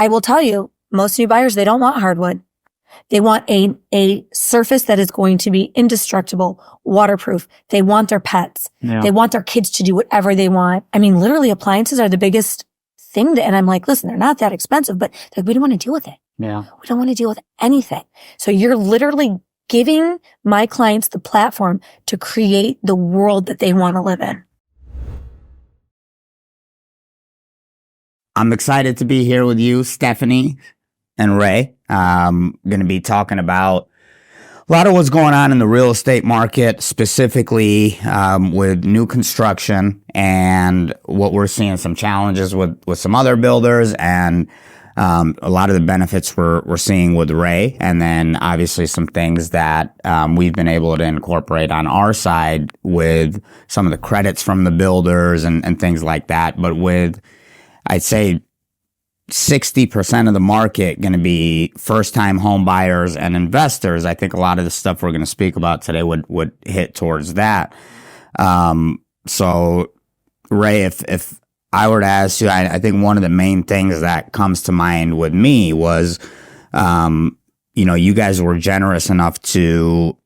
I will tell you, most new buyers, they don't want hardwood. They want a surface that is going to be indestructible, waterproof. They want their pets. Yeah. They want their kids to do whatever they want. I mean, literally appliances are the biggest thing. And I'm like, listen, they're not that expensive, but like, we don't want to deal with it. Yeah. We don't want to deal with anything. So you're literally giving my clients the platform to create the world that they want to live in. I'm excited to be here with you, Stephanie and Ray. Going to be talking about a lot of what's going on in the real estate market, specifically with new construction and what we're seeing some challenges with some other builders, and a lot of the benefits we're seeing with Ray, and then obviously some things that we've been able to incorporate on our side with some of the credits from the builders and things like that. But with, I'd say, 60% of the market going to be first-time home buyers and investors. I think a lot of the stuff we're going to speak about today would hit towards that. So, Ray, if I were to ask you, I think one of the main things that comes to mind with me was, you guys were generous enough to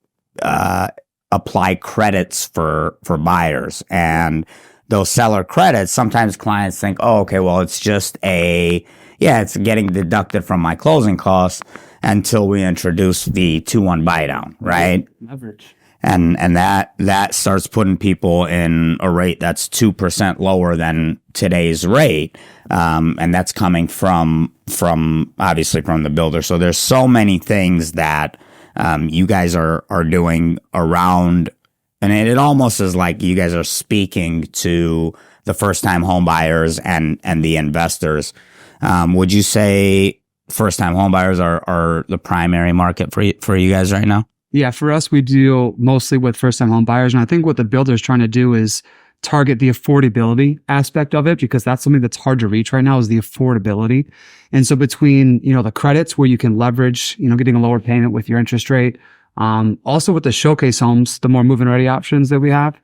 apply credits for buyers, and those seller credits, sometimes clients think, oh, okay, well, it's just it's getting deducted from my closing costs until we introduce the 2-1 buydown, right? Leverage. And that starts putting people in a rate that's 2% lower than today's rate. And that's coming from obviously from the builder. So there's so many things that, you guys are doing around. And it almost is like you guys are speaking to the first-time home buyers and the investors. Would you say first-time home buyers are the primary market for you guys right now? Yeah, for us, we deal mostly with first-time home buyers. And I think what the builder is trying to do is target the affordability aspect of it, because that's something that's hard to reach right now, is the affordability. And so between, the credits where you can leverage, getting a lower payment with your interest rate, also with the showcase homes, the more move-in ready options that we have,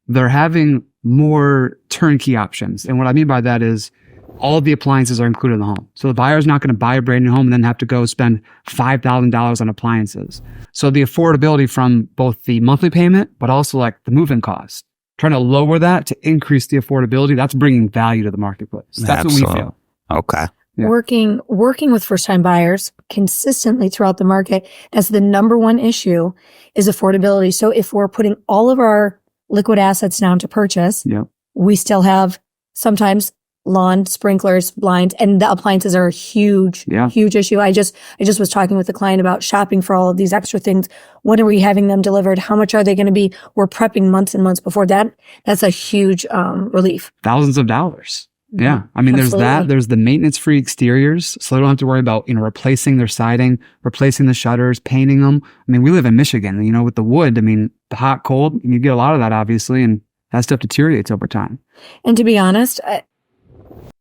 they're having more turnkey options. And what I mean by that is all of the appliances are included in the home. So the buyer's not going to buy a brand new home and then have to go spend $5,000 on appliances. So the affordability from both the monthly payment, but also like the move-in cost, trying to lower that to increase the affordability, that's bringing value to the marketplace. That's what we feel. Okay. Yeah. Working with first-time buyers consistently throughout the market, that's the number one issue, is affordability. So if we're putting all of our liquid assets down to purchase, we still have sometimes lawn, sprinklers, blinds, and the appliances are a huge issue. I just was talking with a client about shopping for all of these extra things. When are we having them delivered? How much are they going to be? We're prepping months and months before that. That's a huge relief. Thousands of dollars. Yeah. I mean, Absolutely. There's that. There's the maintenance-free exteriors. So they don't have to worry about, replacing their siding, replacing the shutters, painting them. I mean, we live in Michigan, with the wood, the hot, cold, and you get a lot of that, obviously, and that stuff deteriorates over time. And to be honest,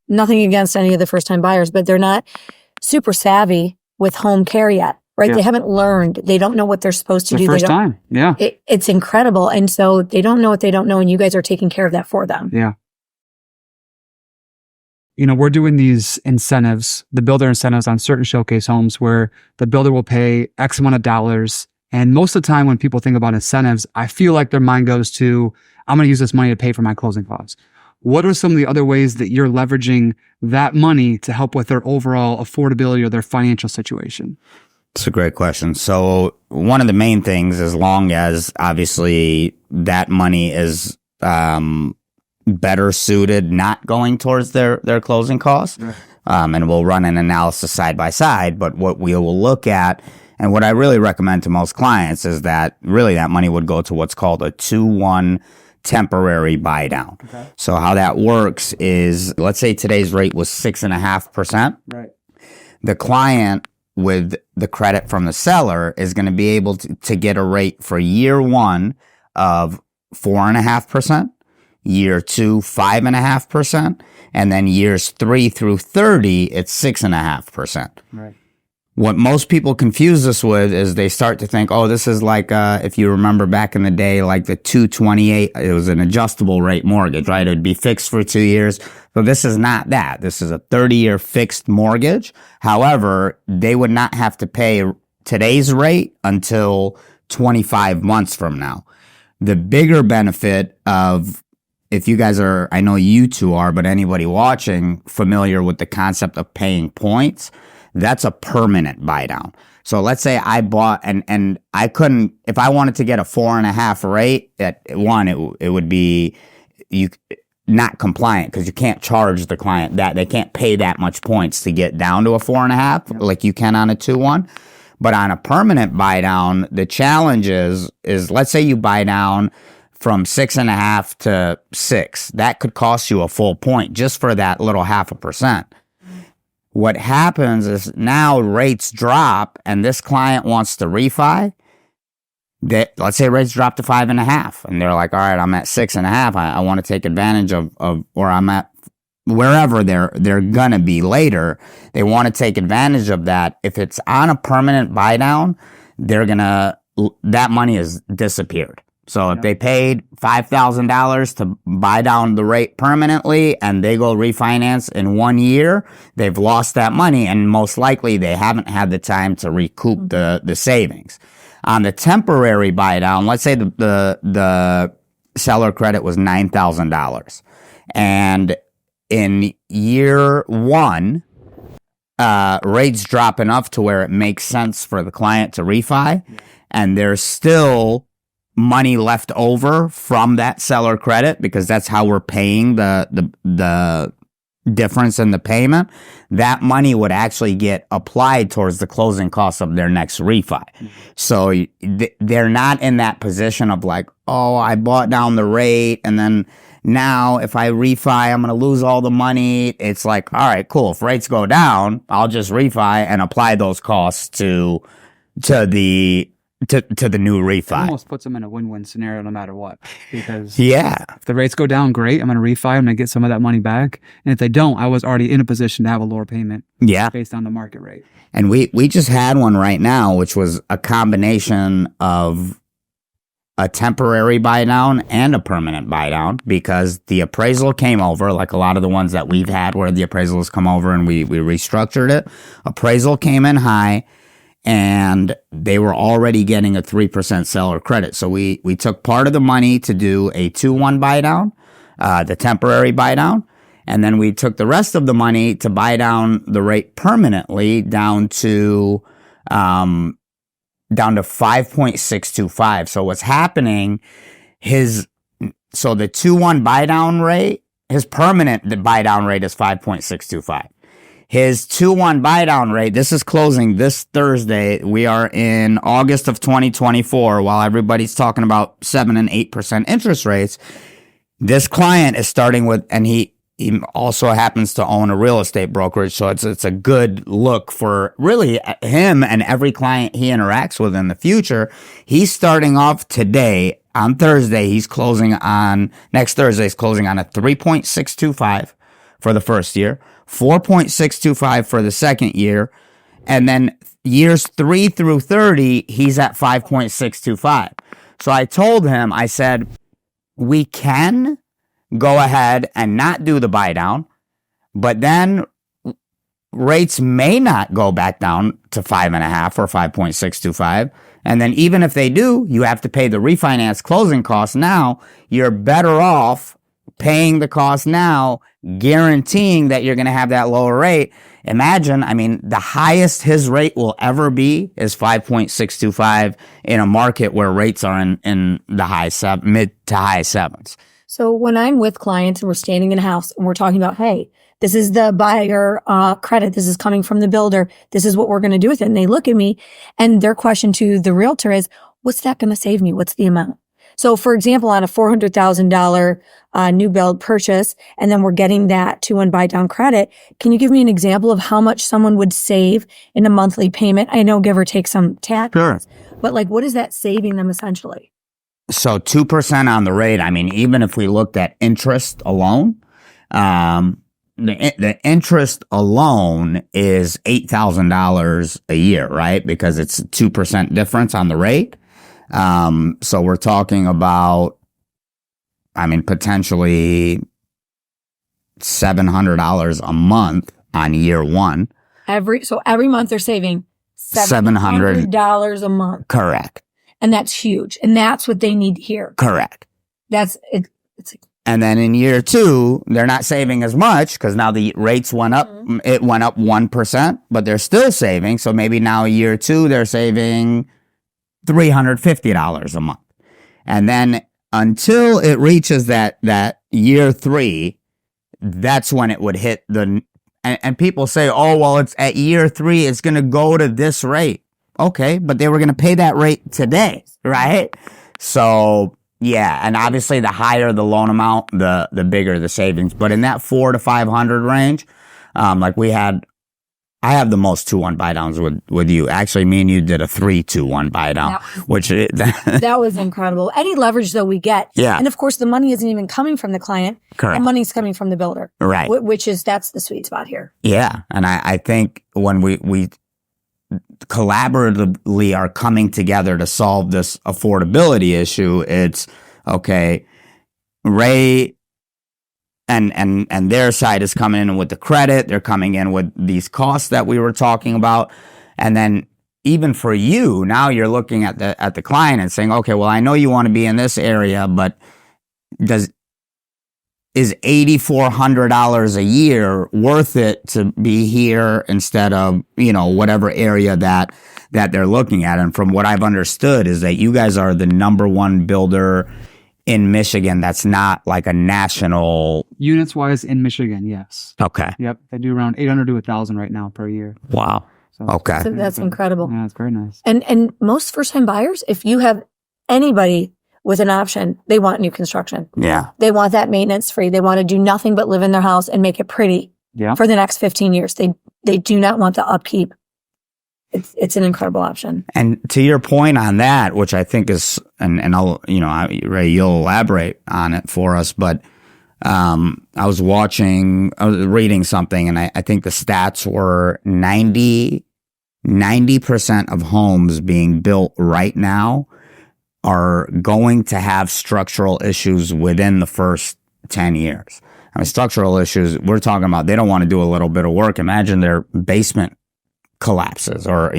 nothing against any of the first-time buyers, but they're not super savvy with home care yet, right? Yeah. They haven't learned. They don't know what they're supposed to do. First time. Yeah. It's incredible. And so they don't know what they don't know, and you guys are taking care of that for them. Yeah. We're doing these incentives, the builder incentives on certain showcase homes where the builder will pay X amount of dollars. And most of the time when people think about incentives, I feel like their mind goes to, I'm going to use this money to pay for my closing costs. What are some of the other ways that you're leveraging that money to help with their overall affordability or their financial situation? It's a great question. So one of the main things, as long as obviously that money is better suited not going towards their closing costs, and we'll run an analysis side by side, but what we will look at, and what I really recommend to most clients, is that really that money would go to what's called a 2-1 temporary buy down. Okay. So how that works is, let's say today's rate was 6.5%. Right. The client with the credit from the seller is going to be able to get a rate for year one of 4.5%, year two, 5.5%, and then years 3 through 30, it's 6.5%. Right. What most people confuse this with is they start to think, oh, this is like, if you remember back in the day, like the 228, it was an adjustable rate mortgage, right? It would be fixed for 2 years. So this is not that. This is a 30-year fixed mortgage. However, they would not have to pay today's rate until 25 months from now. The bigger benefit of, if you guys are, I know you two are, but anybody watching familiar with the concept of paying points, that's a permanent buy down. So let's say I bought and I couldn't, if I wanted to get a 4.5 rate at one, it would be not compliant because you can't charge the client that. They can't pay that much points to get down to a 4.5 like you can on a 2-1. But on a permanent buy down, the challenge is let's say you buy down from 6.5 to 6. That could cost you a full point just for that little 0.5%. What happens is now rates drop and this client wants to refi. Let's say rates drop to 5.5 and they're like, all right, I'm at 6.5. I want to take advantage of, or I'm at wherever they're going to be later. They want to take advantage of that. If it's on a permanent buy down, that money has disappeared. So if they paid $5,000 to buy down the rate permanently and they go refinance in 1 year, they've lost that money and most likely they haven't had the time to recoup the savings. On the temporary buy down, let's say the seller credit was $9,000 and in year 1, rates drop enough to where it makes sense for the client to refi and there's still money left over from that seller credit because that's how we're paying the difference in the payment. That money would actually get applied towards the closing costs of their next refi. So they're not in that position of like, oh, I bought down the rate and then now if I refi, I'm going to lose all the money. It's like, all right, cool. If rates go down, I'll just refi and apply those costs to the new refi. It almost puts them in a win-win scenario no matter what. Because if the rates go down, great. I'm going to refi. I'm going to get some of that money back. And if they don't, I was already in a position to have a lower payment. Based on the market rate. And we just had one right now, which was a combination of a temporary buy down and a permanent buy down because the appraisal came over, like a lot of the ones that we've had where the appraisal has come over and we restructured it. Appraisal came in high. And they were already getting a 3% seller credit. So we took part of the money to do a 2-1 buy down, the temporary buy down. And then we took the rest of the money to buy down the rate permanently down to 5.625. So what's happening so the 2-1 buy down rate, his permanent buy down rate is 5.625. His 2-1 buy down rate, this is closing this Thursday. We are in August of 2024 while everybody's talking about 7 and 8% interest rates. This client is starting with, and he also happens to own a real estate brokerage. So it's a good look for really him and every client he interacts with in the future. He's starting off today on Thursday. Next Thursday, he's closing on a 3.625 for the first year. 4.625 for the second year, and then years 3 through 30, he's at 5.625. So I told him, I said, we can go ahead and not do the buy down, but then rates may not go back down to 5.5 or 5.625. And then even if they do, you have to pay the refinance closing costs now. You're better off paying the cost now, guaranteeing that you're going to have that lower rate. Imagine, the highest his rate will ever be is 5.625 in a market where rates are in the mid to high 7s. So when I'm with clients and we're standing in a house and we're talking about, hey, this is the buyer credit, this is coming from the builder, this is what we're going to do with it. And they look at me and their question to the realtor is, what's that going to save me? What's the amount? So for example, on a $400,000 new build purchase, and then we're getting that 2-1 buy down credit, can you give me an example of how much someone would save in a monthly payment? I know give or take some tax, sure, but what is that saving them essentially? So 2% on the rate. Even if we looked at interest alone, the interest alone is $8,000 a year, right? Because it's a 2% difference on the rate. So we're talking about, potentially $700 a month on year one. Every month they're saving $700 a month. Correct. And that's huge. And that's what they need to hear. Correct. It's And then in year two, they're not saving as much because now the rates went up. Mm-hmm. It went up 1%, but they're still saving. So maybe now year two, they're saving $350 a month. And then until it reaches that year three, that's when it would hit and people say, oh, well, it's at year three, it's going to go to this rate. Okay, but they were going to pay that rate today, right? So, yeah, and obviously the higher the loan amount, the bigger the savings. But in that 400 to 500 range, I have the most 2-1 buy downs with you. Actually, me and you did a 3-2-1 buy down, that was incredible. Any leverage though we get. Yeah. And of course the money isn't even coming from the client. Correct. The money's coming from the builder. Right. That's the sweet spot here. Yeah. And I think when we collaboratively are coming together to solve this affordability issue, it's okay, Ray and their side is coming in with the credit. They're coming in with these costs that we were talking about. And then even for you, now you're looking at the client and saying, okay, well, I know you want to be in this area, but is $8,400 a year worth it to be here instead of, whatever area that they're looking at? And from what I've understood is that you guys are the number one builder in Michigan that's not like a national. Units wise in Michigan, yes. Okay. Yep. They do around 800 to 1,000 right now per year. Wow. So, okay. So that's incredible. Yeah, it's very nice. And most first time buyers, if you have anybody with an option, they want new construction. Yeah. They want that maintenance free. They want to do nothing but live in their house and make it pretty for the next 15 years. They do not want the upkeep. It's an incredible option. And to your point on that, which I think is, and I'll, Ray, you'll elaborate on it for us, but I was reading something, and I think the stats were 90% of homes being built right now are going to have structural issues within the first 10 years. Structural issues, we're talking about, they don't want to do a little bit of work. Imagine their basement collapses or,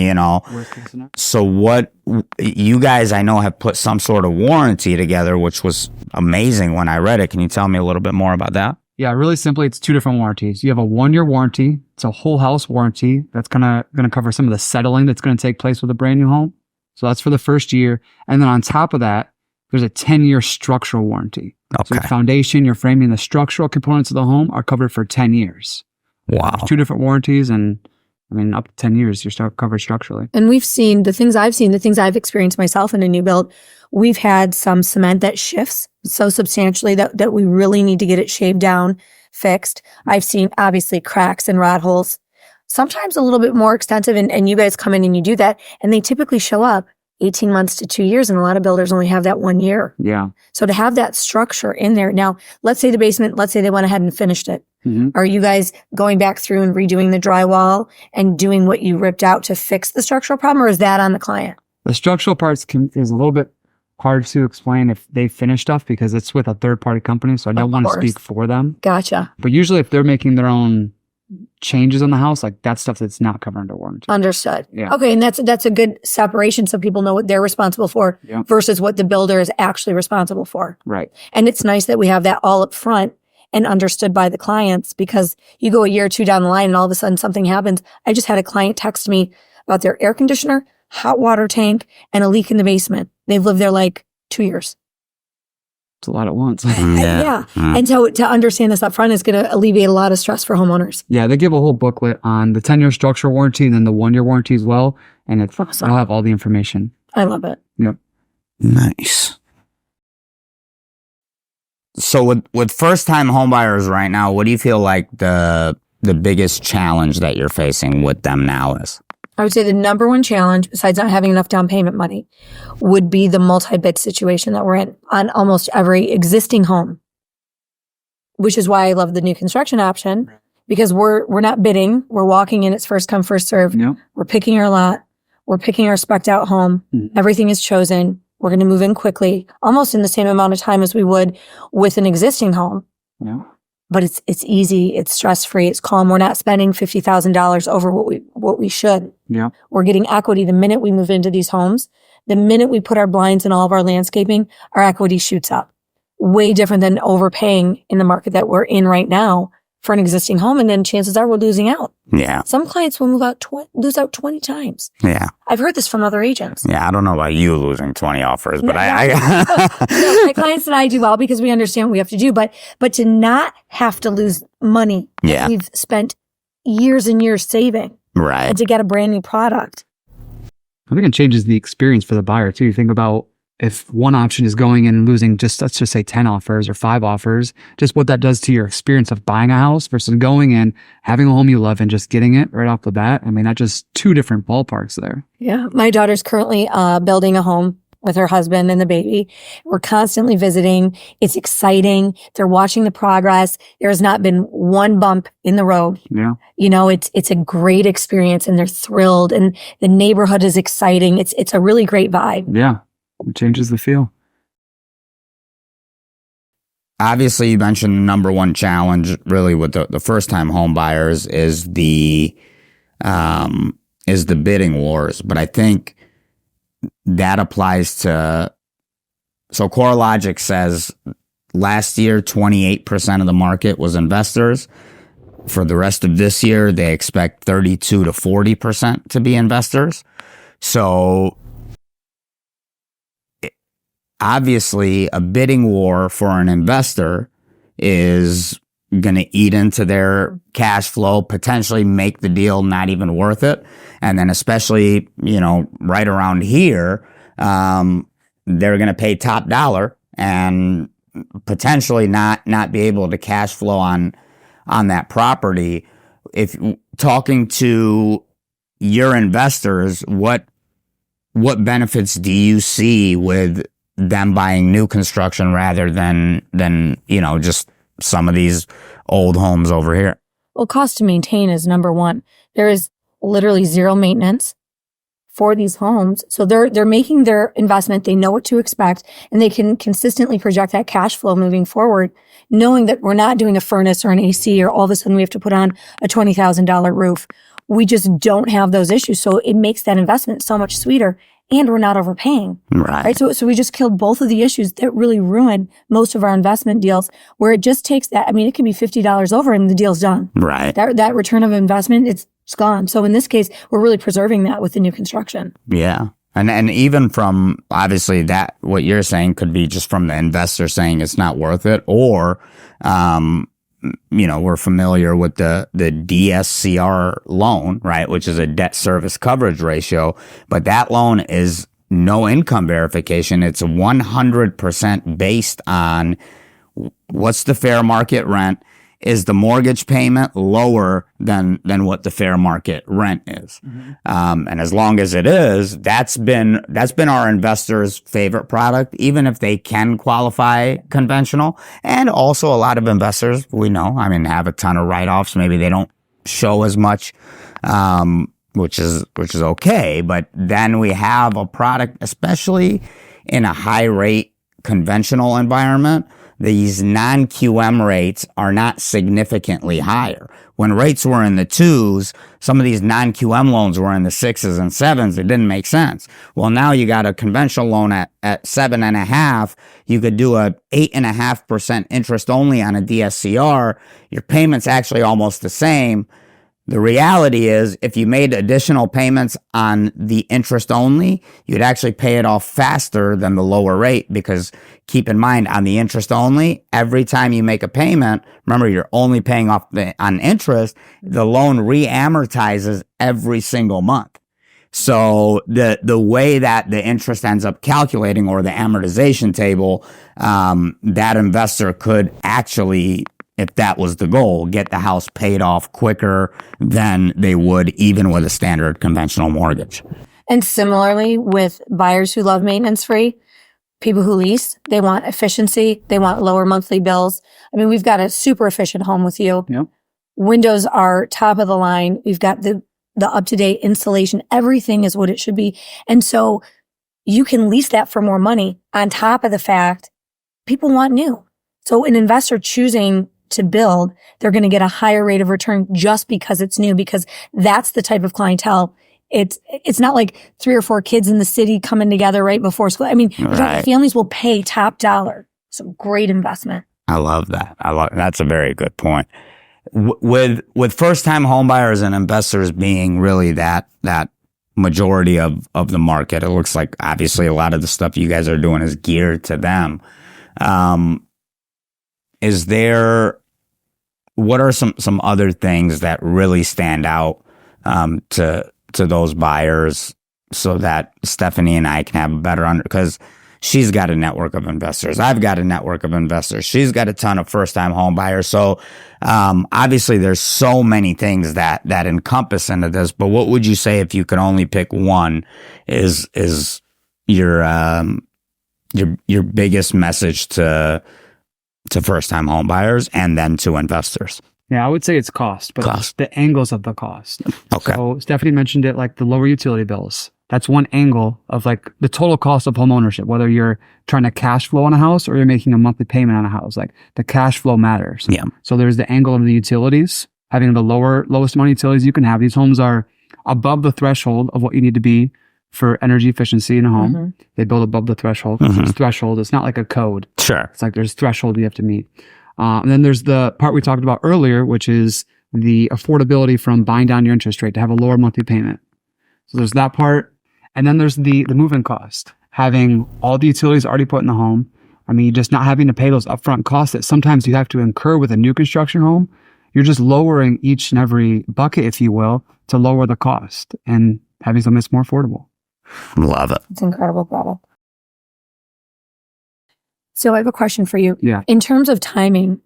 So what you guys, I know, have put some sort of warranty together, which was amazing when I read it. Can you tell me a little bit more about that? Yeah, really simply, it's 2 different warranties. You have a 1-year warranty. It's a whole house warranty. That's gonna cover some of the settling that's going to take place with a brand new home. So that's for the first year. And then on top of that, there's a 10-year structural warranty. Okay. So your foundation, your framing, the structural components of the home are covered for 10 years. Wow. There's 2 different warranties, and up to 10 years, you're covered structurally. And we've seen the things I've experienced myself in a new build. We've had some cement that shifts so substantially that we really need to get it shaved down, fixed. I've seen obviously cracks and rot holes, sometimes a little bit more extensive. And you guys come in and you do that, and they typically show up 18 months to 2 years. And a lot of builders only have that 1 year. Yeah. So to have that structure in there. Now, let's say the basement, let's say they went ahead and finished it. Mm-hmm. Are you guys going back through and redoing the drywall and doing what you ripped out to fix the structural problem, or is that on the client? The structural parts is a little bit hard to explain if they finish stuff because it's with a third-party company, so I don't want to speak for them. Gotcha. But usually if they're making their own changes on the house, like that's stuff that's not covered under warranty. Understood. Yeah. Okay, and that's a good separation so people know what they're responsible for versus what the builder is actually responsible for. Right. And it's nice that we have that all up front and understood by the clients, because you go a year or 2 down the line and all of a sudden something happens. I just had a client text me about their air conditioner, hot water tank, and a leak in the basement. They've lived there like 2 years. It's a lot at once. Yeah. And so to understand this up front is going to alleviate a lot of stress for homeowners. Yeah, they give a whole booklet on the 10-year structural warranty and then the 1-year warranty as well. And it's awesome. I'll have all the information. I love it. Yep. Nice. So with first-time homebuyers right now, what do you feel like the biggest challenge that you're facing with them now is? I would say the number one challenge, besides not having enough down payment money, would be the multi-bid situation that we're in on almost every existing home, which is why I love the new construction option, because we're not bidding. We're walking in. It's first come, first serve. Yep. We're picking our lot. We're picking our spec'd out home. Everything is chosen. We're going to move in quickly, almost in the same amount of time as we would with an existing home. Yeah. But it's easy. It's stress-free. It's calm. We're not spending $50,000 over what we should. Yeah. We're getting equity the minute we move into these homes. The minute we put our blinds in all of our landscaping, our equity shoots up. Way different than overpaying in the market that we're in right now for an existing home. And then chances are we're losing out. Yeah. Some clients will lose out 20 times. Yeah. I've heard this from other agents. Yeah. I don't know about you losing 20 offers, but No, my clients and I do well because we understand what we have to do. But to not have to lose money that we've spent years and years saving right. and to get a brand new product. I think it changes the experience for the buyer too. You think about if one option is going in and losing just, let's just say 10 offers or 5 offers, just what that does to your experience of buying a house versus going in, having a home you love and just getting it right off the bat. I mean, that's just 2 different ballparks there. Yeah. My daughter's currently building a home with her husband and the baby. We're constantly visiting. It's exciting. They're watching the progress. There has not been one bump in the road. Yeah. You know, it's a great experience and they're thrilled and the neighborhood is exciting. It's a really great vibe. Yeah. It changes the feel. Obviously, you mentioned the number one challenge really with the first time home buyers is the bidding wars. But I think that applies to, so CoreLogic says last year, 28% of the market was investors. For the rest of this year, they expect 32 to 40% to be investors. So obviously, a bidding war for an investor is going to eat into their cash flow, potentially make the deal not even worth it. And then especially, right around here, they're going to pay top dollar and potentially not be able to cash flow on that property. If talking to your investors, what benefits do you see with them buying new construction rather than just some of these old homes over here? Well, cost to maintain is number one. There is literally zero maintenance for these homes. So they're making their investment. They know what to expect and they can consistently project that cash flow moving forward, knowing that we're not doing a furnace or an AC or all of a sudden we have to put on a $20,000 roof. We just don't have those issues. So it makes that investment so much sweeter. And we're not overpaying. Right. So we just killed both of the issues that really ruin most of our investment deals, where it just takes that. I mean, it can be $50 over and the deal's done. Right. That return of investment, it's gone. So in this case, we're really preserving that with the new construction. Yeah. And even from, obviously, that what you're saying could be just from the investor saying it's not worth it, or we're familiar with the DSCR loan, right, which is a debt service coverage ratio, but that loan is no income verification. It's 100% based on what's the fair market rent. Is the mortgage payment lower than what the fair market rent is? Mm-hmm. And as long as it is, that's been our investors' favorite product, even if they can qualify conventional. And also a lot of investors, we know, have a ton of write-offs. Maybe they don't show as much, which is okay. But then we have a product, especially in a high rate conventional environment, these non-QM rates are not significantly higher. When rates were in the 2s, some of these non-QM loans were in the 6s and 7s. It didn't make sense. Well, now you got a conventional loan at 7.5. You could do a 8.5% interest only on a DSCR. Your payment's actually almost the same. The reality is, if you made additional payments on the interest only, you'd actually pay it off faster than the lower rate, because keep in mind, on the interest only, every time you make a payment, remember, you're only paying off on interest, the loan re-amortizes every single month. So the way that the interest ends up calculating, or the amortization table, that investor could actually, if that was the goal, get the house paid off quicker than they would even with a standard conventional mortgage. And similarly with buyers who love maintenance free, people who lease, they want efficiency. They want lower monthly bills. We've got a super efficient home with you. Yep. windows are top of the line. We've got the up-to-date installation. Everything is what it should be. And so you can lease that for more money on top of the fact people want new. So an investor choosing to build, they're going to get a higher rate of return just because it's new, because that's the type of clientele. It's not like 3 or 4 kids in the city coming together right before school. I mean, families will pay top dollar. It's a great investment. I love that. That's a very good point. With first-time homebuyers and investors being really that majority of the market, it looks like obviously a lot of the stuff you guys are doing is geared to them. What are some other things that really stand out to those buyers so that Stephanie and I can have a better because she's got a network of investors. I've got a network of investors. She's got a ton of first-time home buyers. So obviously there's so many things that encompass into this, but what would you say if you could only pick one is your biggest message to first-time home buyers and then to investors? Yeah, I would say it's cost, but the angles of the cost. Okay. So Stephanie mentioned it, like the lower utility bills. That's one angle of like the total cost of home ownership, whether you're trying to cash flow on a house or you're making a monthly payment on a house. Like the cash flow matters. Yeah. So there's the angle of the utilities, having the lowest amount of utilities you can have. These homes are above the threshold of what you need to be for energy efficiency in a home. Mm-hmm. They build above the threshold. Mm-hmm. It's threshold. It's not like a code. Sure. It's like there's threshold you have to meet. And then there's the part we talked about earlier, which is the affordability from buying down your interest rate to have a lower monthly payment. So there's that part. And then there's the move-in cost, having all the utilities already put in the home. I mean, just not having to pay those upfront costs that sometimes you have to incur with a new construction home. You're just lowering each and every bucket, if you will, to lower the cost and having something that's more affordable. Love it. It's incredible, Paul. So I have a question for you. Yeah. In terms of timing,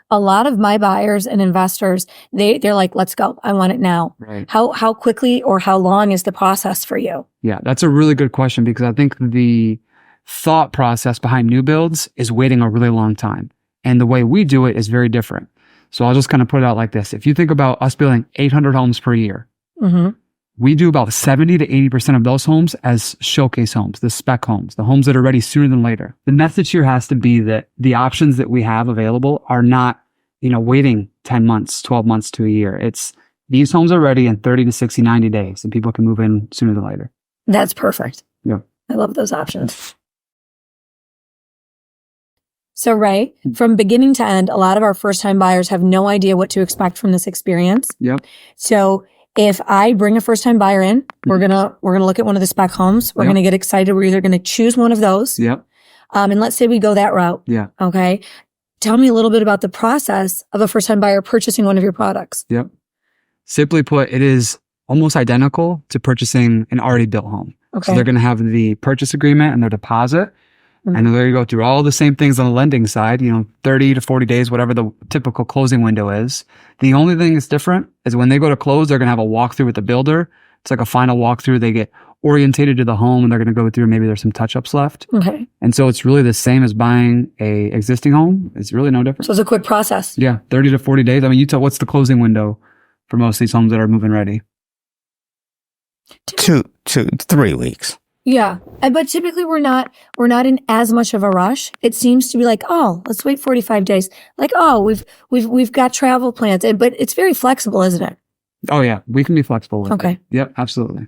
a lot of my buyers and investors, they're like, let's go. I want it now. Right. How quickly or how long is the process for you? Yeah, that's a really good question because I think the thought process behind new builds is waiting a really long time. And the way we do it is very different. So I'll just kind of put it out like this. If you think about us building 800 homes per year, mm-hmm. we do about 70 to 80% of those homes as showcase homes, the spec homes, the homes that are ready sooner than later. The message here has to be that the options that we have available are not, waiting 10 months, 12 months to a year. It's these homes are ready in 30 to 60, 90 days and people can move in sooner than later. That's perfect. Yeah. I love those options. So, Ray, from beginning to end, a lot of our first-time buyers have no idea what to expect from this experience. Yep. So if I bring a first-time buyer in, we're gonna look at one of the spec homes. We're gonna get excited. We're either gonna choose one of those. Yep. And let's say we go that route. Yeah. Okay. Tell me a little bit about the process of a first-time buyer purchasing one of your products. Yep. Simply put, it is almost identical to purchasing an already built home. Okay. So they're gonna have the purchase agreement and their deposit. Mm-hmm. And they're going to go through all the same things on the lending side, 30 to 40 days, whatever the typical closing window is. The only thing that's different is when they go to close, they're going to have a walkthrough with the builder. It's like a final walkthrough. They get orientated to the home and they're going to go through, maybe there's some touch-ups left. Okay. And so it's really the same as buying a existing home. It's really no different. So it's a quick process. Yeah. 30 to 40 days. I mean, what's the closing window for most of these homes that are move-in ready? 3 weeks. Yeah. But typically we're not in as much of a rush. It seems to be like, oh, let's wait 45 days. Like, oh, we've got travel plans. But it's very flexible, isn't it? Oh yeah. We can be flexible with it. Yep, absolutely.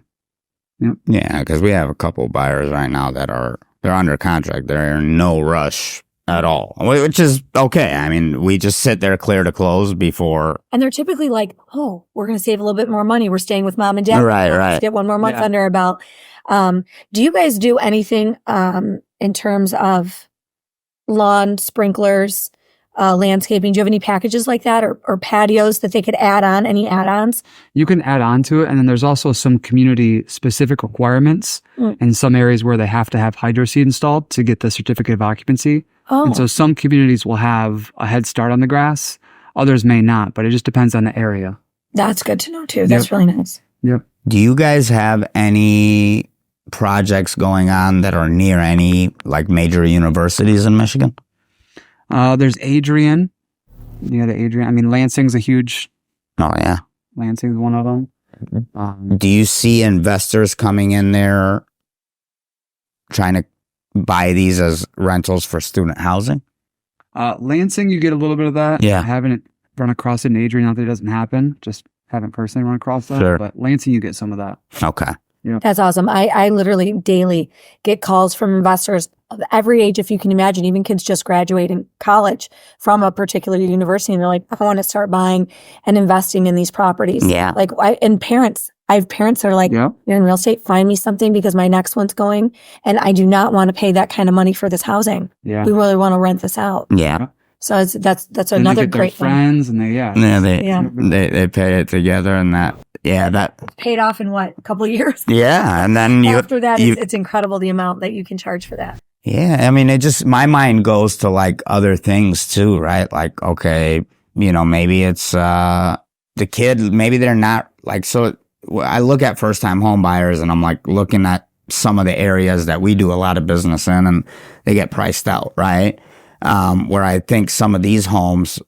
Yep. Yeah, because we have a couple of buyers right now they're under contract. They're in no rush at all, which is okay. I mean, we just sit there clear to close before. And they're typically like, oh, we're going to save a little bit more money. We're staying with mom and dad. Right. Let's get one more month under our belt. Do you guys do anything in terms of lawn, sprinklers, landscaping? Do you have any packages like that or patios that they could add on? Any add-ons? You can add on to it. And then there's also some community-specific requirements in some areas where they have to have Hajjar seed installed to get the certificate of occupancy. Oh. And so some communities will have a head start on the grass. Others may not, but it just depends on the area. That's good to know, too. That's really nice. Yep. Do you guys have any projects going on that are near any major universities in Michigan? There's Adrian. Yeah, the Adrian. I mean, Lansing's a huge Oh, yeah. Lansing's one of them. Do you see investors coming in there trying to buy these as rentals for student housing? Lansing, you get a little bit of that. Yeah. I haven't run across it in Adrian, not that it doesn't happen. Just haven't personally run across that. Sure. But Lansing, you get some of that. Okay. That's awesome. I literally daily get calls from investors of every age, if you can imagine, even kids just graduating college from a particular university. And they're like, I want to start buying and investing in these properties. Yeah. Like, and parents, I have parents that are like, Yeah. you're in real estate, find me something because my next one's going. And I do not want to pay that kind of money for this housing. Yeah. We really want to rent this out. Yeah. So that's And another they get their great thing. friends and they, They pay it together and that. Yeah, that. Paid off in what, a couple of years? Yeah, and then After that, it's incredible the amount that you can charge for that. Yeah, I mean, my mind goes to like other things too, right? Like, okay, maybe it's the kid, maybe they're not like, so I look at first time home buyers and I'm like looking at some of the areas that we do a lot of business in and they get priced out, right? Where I think some of these homes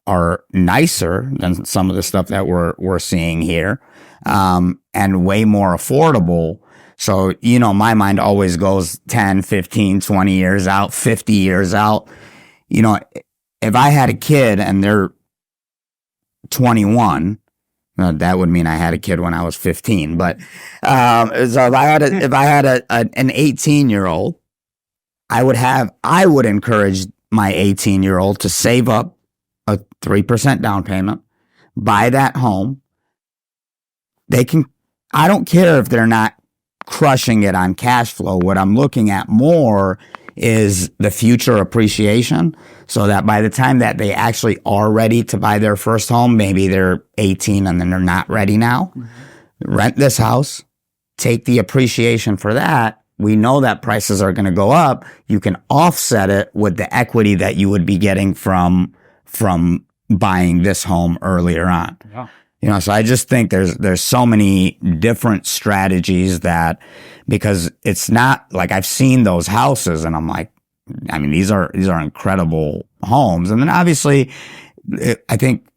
are nicer than some of the stuff that we're seeing here, and way more affordable. So, my mind always goes 10, 15, 20 years out, 50 years out. If I had a kid and they're 21, that would mean I had a kid when I was 15. But, so if I had an 18-year-old, I would encourage my 18-year-old to save up a 3% down payment, buy that home. I don't care if they're not crushing it on cash flow. What I'm looking at more is the future appreciation, so that by the time that they actually are ready to buy their first home, maybe they're 18 and then they're not ready now, rent this house, take the appreciation for that. We know that prices are going to go up. You can offset it with the equity that you would be getting from buying this home earlier on. Yeah. So I just think there's so many different strategies that, because it's not like I've seen those houses and I'm like, I mean, these are incredible homes. And then obviously I think,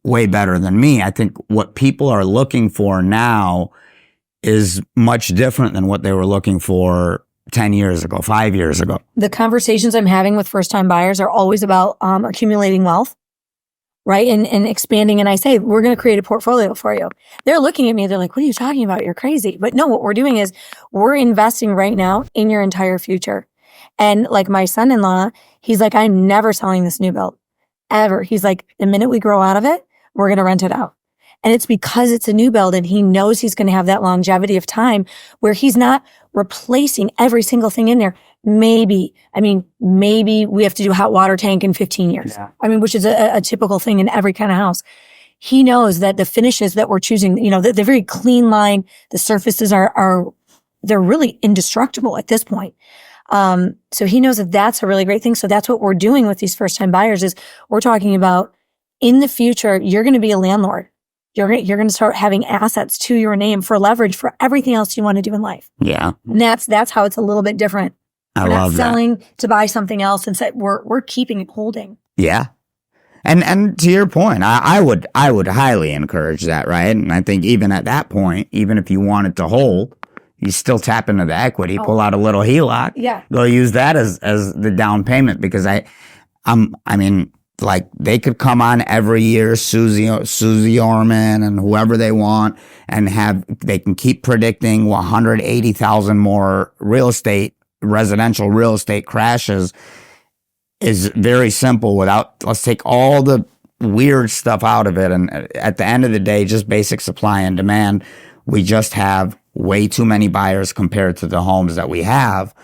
way better than me. I think what people are looking for now is much different than what they were looking for 10 years ago, 5 years ago. The conversations I'm having with first-time buyers are always about accumulating wealth, right? And expanding. And I say, we're going to create a portfolio for you. They're looking at me. They're like, what are you talking about? You're crazy. But no, what we're doing is we're investing right now in your entire future. And like my son-in-law, he's like, I'm never selling this new build, ever. He's like, the minute we grow out of it, we're going to rent it out. And it's because it's a new build and he knows he's going to have that longevity of time where he's not replacing every single thing in there. Maybe we have to do a hot water tank in 15 years. Yeah. Which is a typical thing in every kind of house. He knows that the finishes that we're choosing, they're very clean line. The surfaces they're really indestructible at this point. So he knows that that's a really great thing. So that's what we're doing with these first time buyers is we're talking about in the future, you're going to be a landlord. You're going to start having assets to your name for leverage for everything else you want to do in life. Yeah. And that's how it's a little bit different. We're not selling to buy something else and say we're keeping and holding. Yeah. And to your point, I would highly encourage that, right? And I think even at that point, even if you wanted to hold, you still tap into the equity, pull out a little HELOC. Yeah. Go use that as the down payment, because like they could come on every year, Susie Orman and whoever they want, and they can keep predicting 180,000 more residential real estate crashes. Is very simple let's take all the weird stuff out of it. And at the end of the day, just basic supply and demand. We just have way too many buyers compared to the homes that we have.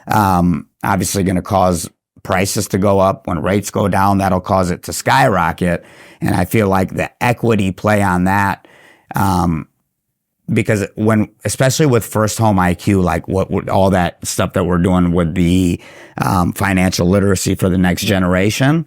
Obviously going to cause prices to go up. When rates go down, that'll cause it to skyrocket. And I feel like the equity play on that, because especially with first home IQ, like all that stuff that we're doing with the financial literacy for the next generation,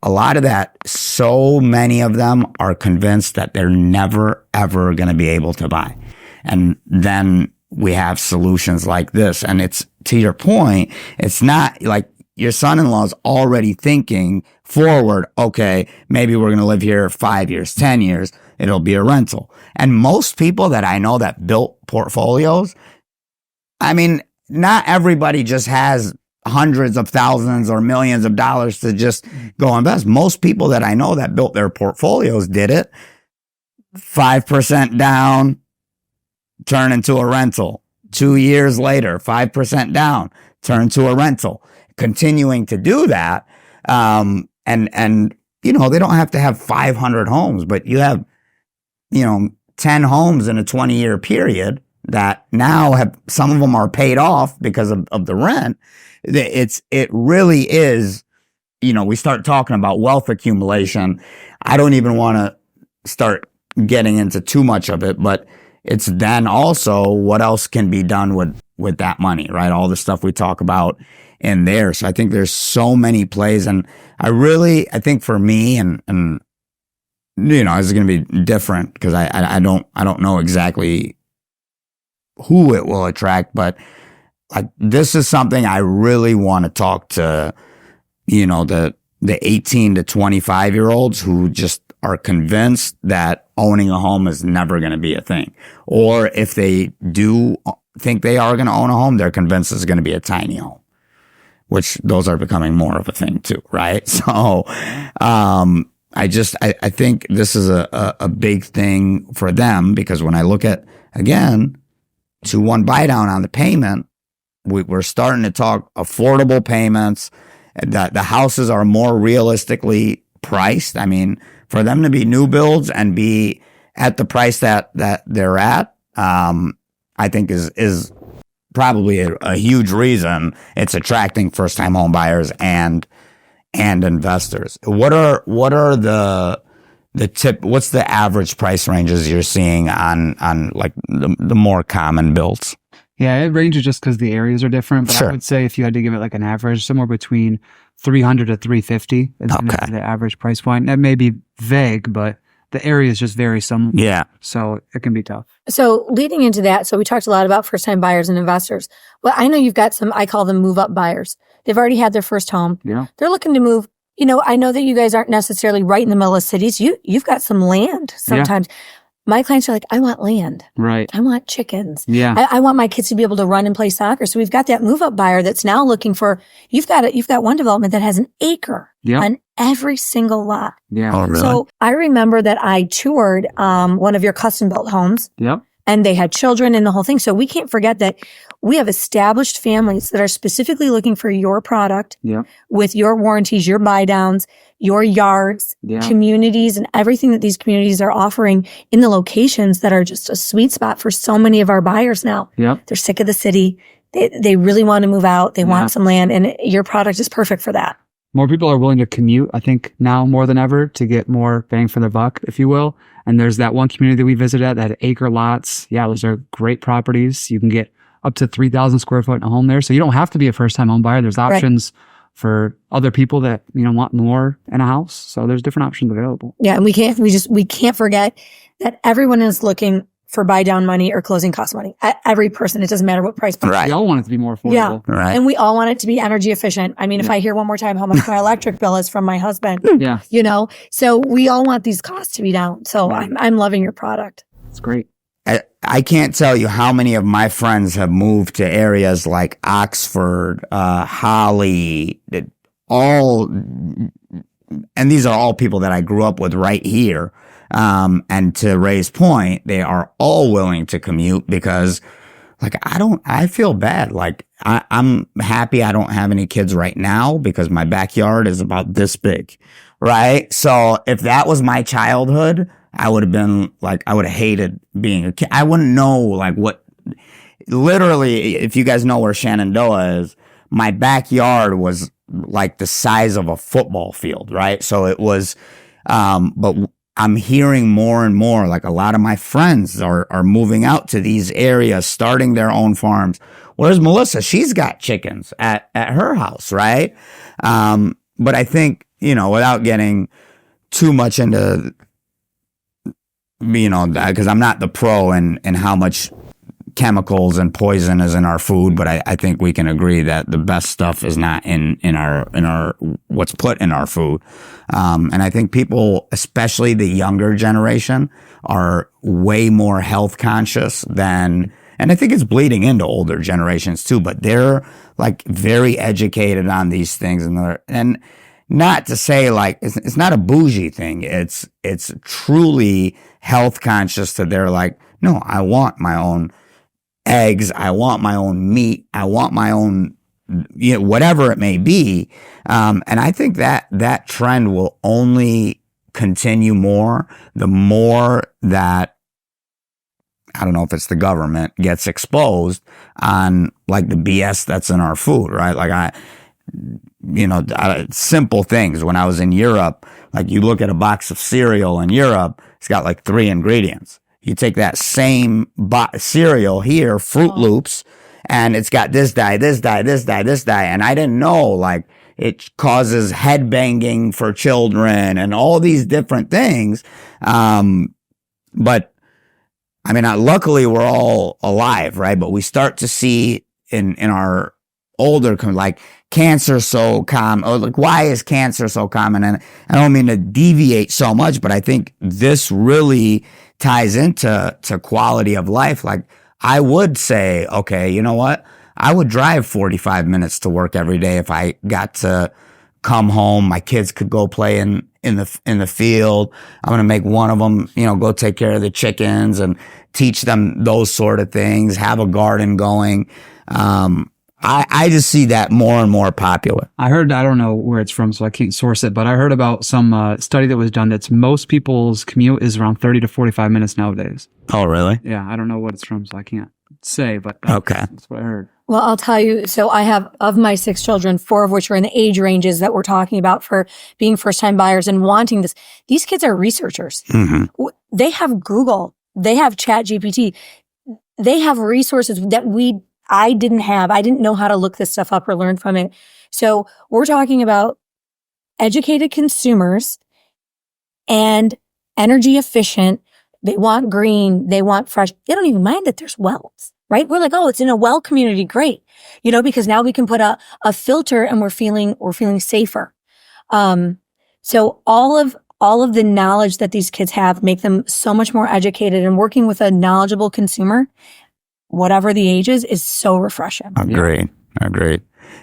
a lot of that, so many of them are convinced that they're never, ever going to be able to buy. And then we have solutions like this. And it's, to your point, it's not like your son-in-law's already thinking forward, okay, maybe we're going to live here 5 years, 10 years, it'll be a rental. And most people that I know that built portfolios, I mean, not everybody just has hundreds of thousands or millions of dollars to just go invest. Most people that I know that built their portfolios did it 5% down, turn into a rental. 2 years later, 5% down, turn to a rental. Continuing to do that. And, you know, they don't have to have 500 homes, but you have, you know, 10 homes in a 20-year period that now have, some of them are paid off because of the rent. It really is, you know, we start talking about wealth accumulation. I don't even want to start getting into too much of it, but it's then also what else can be done with that money, right? All the stuff we talk about in there. So I think there's so many plays, and I think for me, and you know, it's going to be different because I don't know exactly who it will attract, but like this is something I really want to talk to, you know, the 18 to 25 year olds who just are convinced that owning a home is never going to be a thing. Or if they do think they are going to own a home, they're convinced it's going to be a tiny home, which those are becoming more of a thing too, right? So, I think this is a big thing for them, because when I look at, again, 2-1 Buydown on the payment, we're starting to talk affordable payments, that the houses are more realistically priced. I mean, for them to be new builds and be at the price that they're at, I think is probably a huge reason it's attracting first time home buyers and investors. What are the what's the average price ranges you're seeing on like the more common builds? Yeah, it ranges just because the areas are different. But Sure. I would say if you had to give it like an average, somewhere between 300 to 350 is Okay. the average price point. That may be vague, but the areas just vary some. Yeah. So it can be tough. So leading into that, so we talked a lot about first-time buyers and investors. Well, I know you've got some, I call them move-up buyers. They've already had their first home. Yeah. They're looking to move. You know, I know that you guys aren't necessarily right in the middle of cities. You've got some land sometimes. My clients are like, I want land. Right. I want chickens. Yeah. I want my kids to be able to run and play soccer. So we've got that move-up buyer that's now looking for, you've got one development that has an acre Yep. on every single lot. Yeah. Oh, really? So I remember that I toured one of your custom built homes, Yep. and they had children and the whole thing. So we can't forget that we have established families that are specifically looking for your product Yep. with your warranties, your buy downs, your yards, Yeah. communities, and everything that these communities are offering in the locations that are just a sweet spot for so many of our buyers now. Yep. They're sick of the city. They really want to move out. They want some land, and your product is perfect for that. More people are willing to commute, I think, now more than ever to get more bang for their buck, if you will. And there's that one community that we visited at that had acre lots. Yeah, those are great properties. You can get up to 3,000 square foot in a home there. So you don't have to be a first-time home buyer. There's options for other people that, you know, want more in a house. So there's different options available. Yeah, and we can't forget that everyone is looking for buy down money or closing cost money. Every person, it doesn't matter what price point. Right. We all want it to be more affordable. Yeah. Right. And we all want it to be energy efficient. I mean, if I hear one more time how much my electric bill is from my husband, Yeah. you know, so we all want these costs to be down. So Right. I'm loving your product. It's great. I can't tell you how many of my friends have moved to areas like Oxford, Holly, and these are all people that I grew up with right here. And to Ray's point, they are all willing to commute because, like, I feel bad. Like, I'm happy I don't have any kids right now because my backyard is about this big, right? So if that was my childhood, I would have been like, I would have hated being a kid. I wouldn't know like what, literally, if you guys know where Shenandoah is, my backyard was like the size of a football field, right? So it was, but I'm hearing more and more, like a lot of my friends are moving out to these areas, starting their own farms. Whereas Melissa, she's got chickens at her house, right? But I think, you know, without getting too much into, you know, because I'm not the pro in how much chemicals and poison is in our food, but I think we can agree that the best stuff is not in our what's put in our food. And I think people, especially the younger generation, are way more health conscious than, and I think it's bleeding into older generations too, but they're like very educated on these things, and not to say like it's not a bougie thing. It's truly health conscious that they're like, no, I want my own eggs, I want my own meat, I want my own, whatever it may be. And I think that trend will only continue more the more that, I don't know if it's the government, gets exposed on like the BS that's in our food, right? Like simple things. When I was in Europe, like you look at a box of cereal in Europe, it's got like 3 ingredients. You take that same cereal here, Fruit Loops, and it's got this dye, this dye, this dye, this dye. And I didn't know, like, it causes head banging for children and all these different things. But I mean, luckily we're all alive, right? But we start to see in our older, like, cancer so common, or like, why is cancer so common? And I don't mean to deviate so much, but I think this really ties into quality of life. Like, I would say, okay, you know what? I would drive 45 minutes to work every day if I got to come home. My kids could go play in the field. I'm going to make one of them, go take care of the chickens and teach them those sort of things, have a garden going. I just see that more and more popular. I heard, I don't know where it's from, so I can't source it, but I heard about some study that was done that's most people's commute is around 30 to 45 minutes nowadays. Oh, really? Yeah, I don't know what it's from, so I can't say, but okay, that's what I heard. Well, I'll tell you, so I have, of my 6 children, 4 of which are in the age ranges that we're talking about for being first-time buyers and wanting this. These kids are researchers. Mm-hmm. They have Google. They have ChatGPT. They have resources that I didn't have. I didn't know how to look this stuff up or learn from it. So we're talking about educated consumers and energy efficient. They want green. They want fresh. They don't even mind that there's wells, right? We're like, oh, it's in a well community. Great. Because now we can put a filter and we're feeling safer. So all of the knowledge that these kids have make them so much more educated, and working with a knowledgeable consumer, whatever the age is so refreshing. Agreed.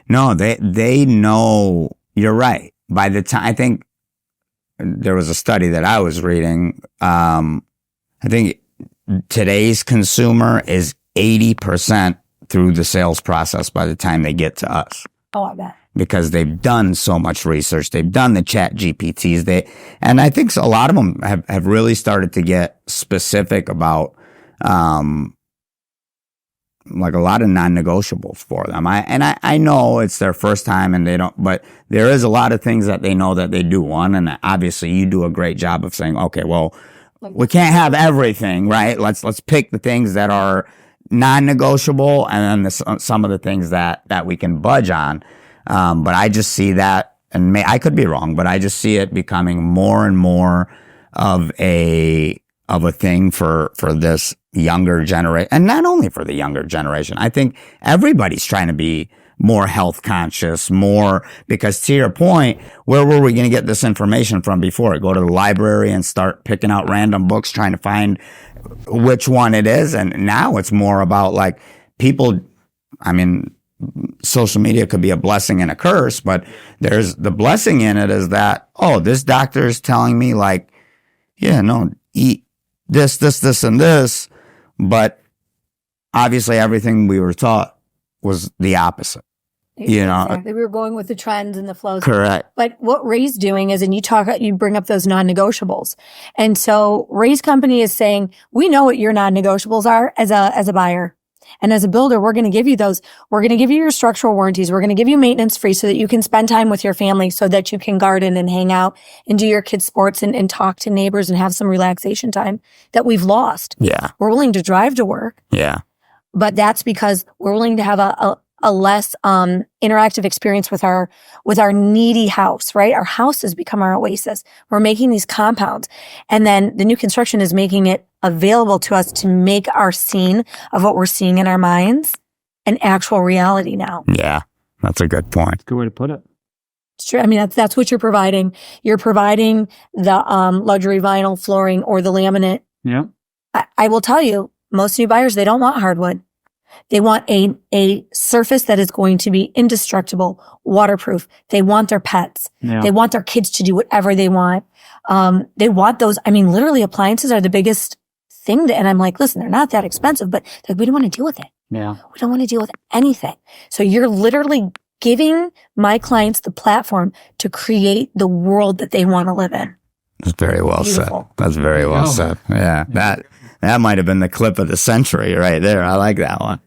No, they know, you're right. By the time, I think there was a study that I was reading, I think today's consumer is 80% through the sales process by the time they get to us. Oh, I bet. Because they've done so much research. They've done the chat GPTs. And I think a lot of them have really started to get specific about, like a lot of non-negotiables for them. I know it's their first time and they don't, but there is a lot of things that they know that they do want. And obviously you do a great job of saying, okay, well, we can't have everything, right? Let's pick the things that are non-negotiable, and then some of the things that we can budge on. But I just see that, and I could be wrong, but I just see it becoming more and more of a thing for this younger generation, and not only for the younger generation. I think everybody's trying to be more health conscious, because to your point, where were we going to get this information from before? Go to the library and start picking out random books, trying to find which one it is. And now it's more about like people, I mean, social media could be a blessing and a curse, but there's the blessing in it is that, oh, this doctor is telling me like, yeah, no, eat this, and this. But obviously everything we were taught was the opposite. Exactly. We were going with the trends and the flows. Correct. But what Ray's doing is, and you bring up those non-negotiables. And so Ray's company is saying, we know what your non-negotiables are as a buyer. And as a builder, we're going to give you those. We're going to give you your structural warranties. We're going to give you maintenance free so that you can spend time with your family, so that you can garden and hang out and do your kids' sports and talk to neighbors and have some relaxation time that we've lost. Yeah. We're willing to drive to work. Yeah. But that's because we're willing to have a less interactive experience with our needy house, right? Our house has become our oasis. We're making these compounds. And then the new construction is making it available to us to make our scene of what we're seeing in our minds an actual reality now. Yeah, that's a good point. Good way to put it. It's true. I mean, that's what you're providing. You're providing the luxury vinyl flooring or the laminate. Yeah. I will tell you, most new buyers, they don't want hardwood. They want a surface that is going to be indestructible, waterproof. They want their pets. Yeah. They want their kids to do whatever they want. They want those. I mean, literally appliances are the biggest thing. And I'm like, listen, they're not that expensive, but like, we don't want to deal with it. Yeah. We don't want to deal with anything. So you're literally giving my clients the platform to create the world that they want to live in. That's very well Beautiful. said. That's very well said. Yeah. That might have been the clip of the century right there. I like that one.